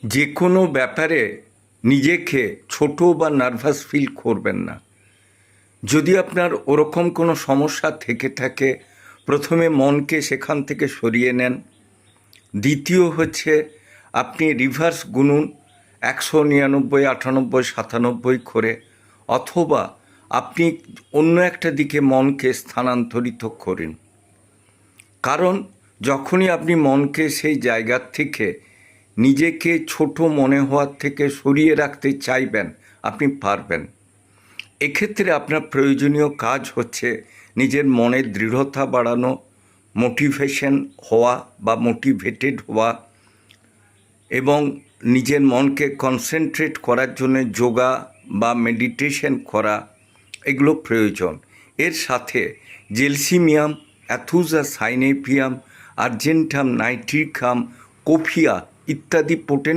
যে কোনো ব্যাপারে নিজেকে ছোট বা নার্ভাস ফিল করবেন না। যদি আপনার ওরকম কোনো সমস্যা থেকে থাকে, প্রথমে মনকে সেখান থেকে সরিয়ে নেন। দ্বিতীয় হচ্ছে, আপনি রিভার্স গুনুন 199, 98, 97 করে, অথবা আপনি অন্য একটা দিকে মনকে স্থানান্তরিত করুন। কারণ যখনই আপনি মনকে সেই জায়গার থেকে নিজেকে ছোট মনে হওয়ার থেকে সরিয়ে রাখতে চাইবেন, আপনি পারবেন। এক্ষেত্রে আপনার প্রয়োজনীয় কাজ হচ্ছে নিজের মনের দৃঢ়তা বাড়ানো, মোটিভেশন হওয়া বা মোটিভেটেড হওয়া, এবং নিজের মনকে কনসেন্ট্রেট করার জন্য যোগা বা মেডিটেশন করা, এগুলো প্রয়োজন। এর সাথে জেলসিমিয়াম, অ্যাথুজা সাইনেপিয়াম, আর্জেন্টাম নাইট্রিকাম, কোফিয়া ইত্যাদি পোটেন